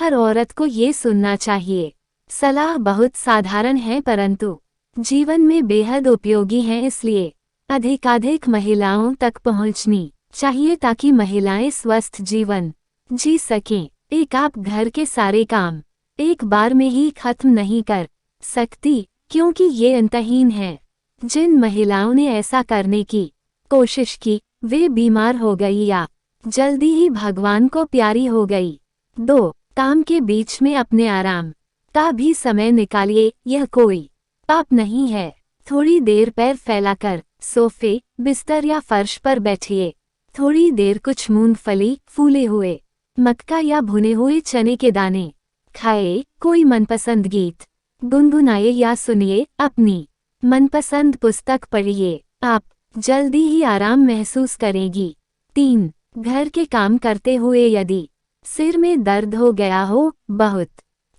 हर औरत को ये सुनना चाहिए। सलाह बहुत साधारण है परंतु जीवन में बेहद उपयोगी है, इसलिए अधिकाधिक महिलाओं तक पहुंचनी चाहिए ताकि महिलाएं स्वस्थ जीवन जी सकें। एक आप घर के सारे काम एक बार में ही खत्म नहीं कर सकती, क्योंकि ये अंतहीन है। जिन महिलाओं ने ऐसा करने की कोशिश की वे बीमार हो गई या जल्दी ही भगवान को प्यारी हो गई। 2. काम के बीच में अपने आराम का भी समय निकालिए। यह कोई पाप नहीं है। थोड़ी देर पैर फैलाकर सोफे, बिस्तर या फर्श पर बैठिए। थोड़ी देर कुछ मूंगफली, फूले हुए मक्का या भुने हुए चने के दाने खाए। कोई मनपसंद गीत गुनगुनाए या सुनिए। अपनी मनपसंद पुस्तक पढ़िए। आप जल्दी ही आराम महसूस करेंगी। 3. घर के काम करते हुए यदि सिर में दर्द हो गया हो, बहुत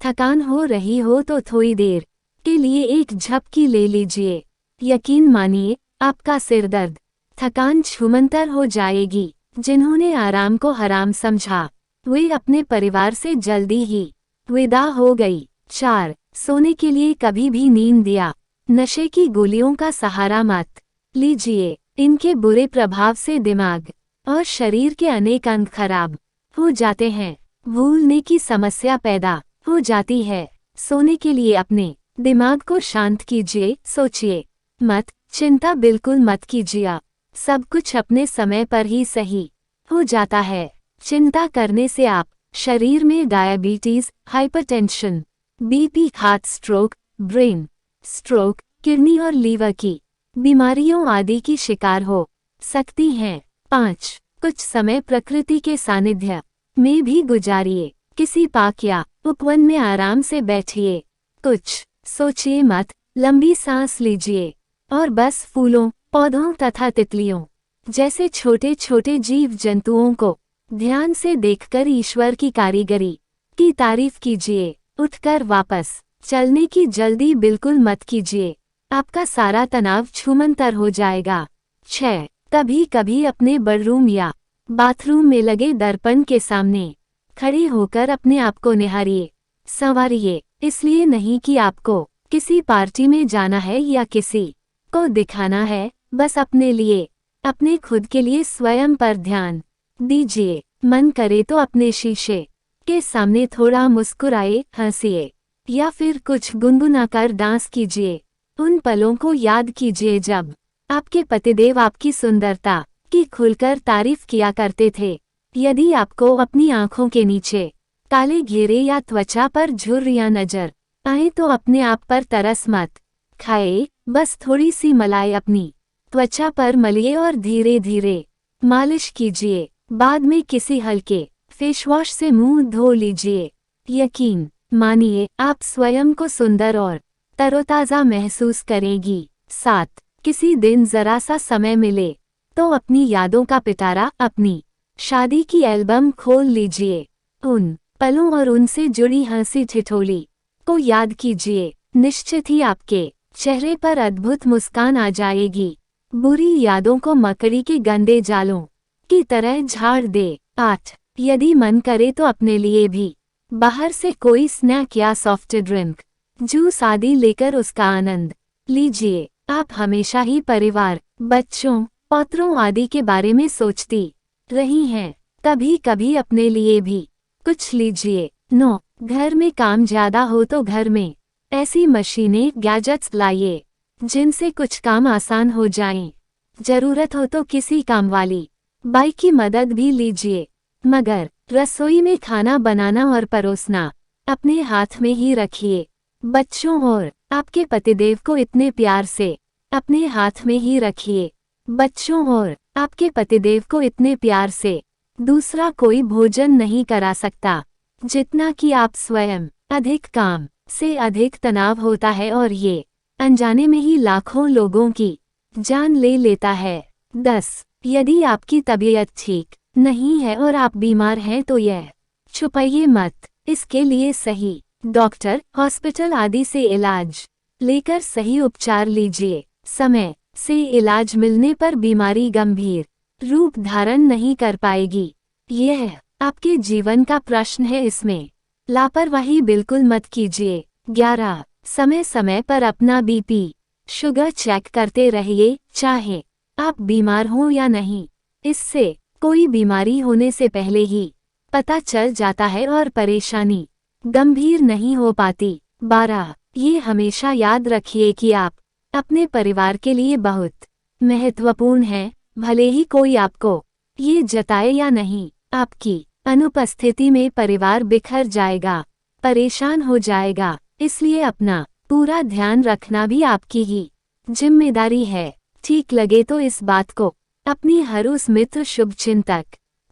थकान हो रही हो तो थोड़ी देर के लिए एक झपकी ले लीजिए। यकीन मानिए आपका सिर दर्द थकान छूमंतर हो जाएगी। जिन्होंने आराम को हराम समझा वे अपने परिवार से जल्दी ही विदा हो गई। 4. सोने के लिए कभी भी नींद या नशे की गोलियों का सहारा मत लीजिए। इनके बुरे प्रभाव से दिमाग और शरीर के अनेक अंग खराब हो जाते हैं। भूलने की समस्या पैदा हो जाती है। सोने के लिए अपने दिमाग को शांत कीजिए। सोचिए मत, चिंता बिल्कुल मत कीजिए। सब कुछ अपने समय पर ही सही हो जाता है। चिंता करने से आप शरीर में diabetes, hypertension, BP, heart stroke, brain stroke, kidney और लीवर की बीमारियों आदि की शिकार हो सकती हैं। 5. कुछ समय प्रकृति के सानिध्य में भी गुजारिए। किसी पार्क या उपवन में आराम से बैठिए। कुछ सोचिए मत, लंबी सांस लीजिए और बस फूलों, पौधों तथा तितलियों जैसे छोटे छोटे जीव जंतुओं को ध्यान से देखकर ईश्वर की कारीगरी की तारीफ कीजिए। उठकर वापस चलने की जल्दी बिल्कुल मत कीजिए, आपका सारा तनाव छूमंतर हो जाएगा। 6. कभी कभी अपने बेडरूम या बाथरूम में लगे दर्पण के सामने खड़े होकर अपने आप को निहारिए, संवारिए। इसलिए नहीं कि आपको किसी पार्टी में जाना है या किसी को दिखाना है, बस अपने लिए, अपने खुद के लिए स्वयं पर ध्यान दीजिए। मन करे तो अपने शीशे के सामने थोड़ा मुस्कुराए, हंसिए या फिर कुछ गुनगुनाकर डांस कीजिए। उन पलों को याद कीजिए जब आपके पतिदेव आपकी सुंदरता की खुलकर तारीफ किया करते थे। यदि आपको अपनी आंखों के नीचे काले घेरे या त्वचा पर झुर्रियां नजर आए तो अपने आप पर तरस मत खाए, बस थोड़ी सी मलाई अपनी त्वचा पर मलिए और धीरे धीरे मालिश कीजिए। बाद में किसी हल्के फेस वॉश से मुंह धो लीजिए। यकीन मानिए आप स्वयं को सुंदर और तरोताज़ा महसूस करेंगी। 7. किसी दिन जरा सा समय मिले तो अपनी यादों का पिटारा, अपनी शादी की एल्बम खोल लीजिए। उन पलों और उनसे जुड़ी हंसी ठिठोली को याद कीजिए। निश्चित ही आपके चेहरे पर अद्भुत मुस्कान आ जाएगी। बुरी यादों को मकड़ी के गंदे जालों की तरह झाड़ दे। 8. यदि मन करे तो अपने लिए भी बाहर से कोई स्नैक या सॉफ्ट ड्रिंक, जूस आदि लेकर उसका आनंद लीजिए। आप हमेशा ही परिवार, बच्चों, पौत्रों आदि के बारे में सोचती रही हैं, कभी कभी अपने लिए भी कुछ लीजिए। 9. घर में काम ज्यादा हो तो घर में ऐसी मशीनें, गैजेट्स लाइए जिनसे कुछ काम आसान हो जाएं। जरूरत हो तो किसी काम वाली बाई की मदद भी लीजिए, मगर रसोई में खाना बनाना और परोसना अपने हाथ में ही रखिए। बच्चों और आपके पतिदेव को इतने प्यार से अपने हाथ में ही रखिए। बच्चों और आपके पतिदेव को इतने प्यार से दूसरा कोई भोजन नहीं करा सकता जितना कि आप स्वयं। अधिक काम से अधिक तनाव होता है और ये अनजाने में ही लाखों लोगों की जान ले लेता है। 10. यदि आपकी तबीयत ठीक नहीं है और आप बीमार हैं तो यह छुपाइए मत। इसके लिए सही डॉक्टर, हॉस्पिटल आदि से इलाज लेकर सही उपचार लीजिए। समय से इलाज मिलने पर बीमारी गंभीर रूप धारण नहीं कर पाएगी। यह आपके जीवन का प्रश्न है, इसमें लापरवाही बिल्कुल मत कीजिए। 11. समय समय पर अपना बीपी शुगर चेक करते रहिए, चाहे आप बीमार हों या नहीं। इससे कोई बीमारी होने से पहले ही पता चल जाता है और परेशानी गंभीर नहीं हो पाती। 12. ये हमेशा याद रखिए कि आप अपने परिवार के लिए बहुत महत्वपूर्ण हैं, भले ही कोई आपको ये जताए या नहीं। आपकी अनुपस्थिति में परिवार बिखर जाएगा, परेशान हो जाएगा, इसलिए अपना पूरा ध्यान रखना भी आपकी ही जिम्मेदारी है। ठीक लगे तो इस बात को अपनी हर उस मित्र, शुभचिंतक,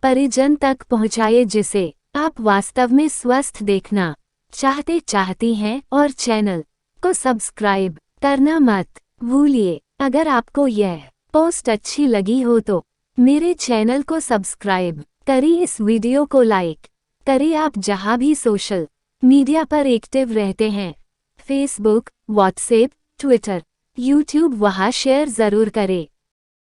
परिजन तक पहुंचाए जिसे आप वास्तव में स्वस्थ देखना चाहती हैं, और चैनल को सब्सक्राइब करना मत भूलिए। अगर आपको यह पोस्ट अच्छी लगी हो तो मेरे चैनल को सब्सक्राइब करें, इस वीडियो को लाइक करें। आप जहां भी सोशल मीडिया पर एक्टिव रहते हैं, फेसबुक, व्हाट्सएप, ट्विटर, यूट्यूब, वहां शेयर जरूर करें।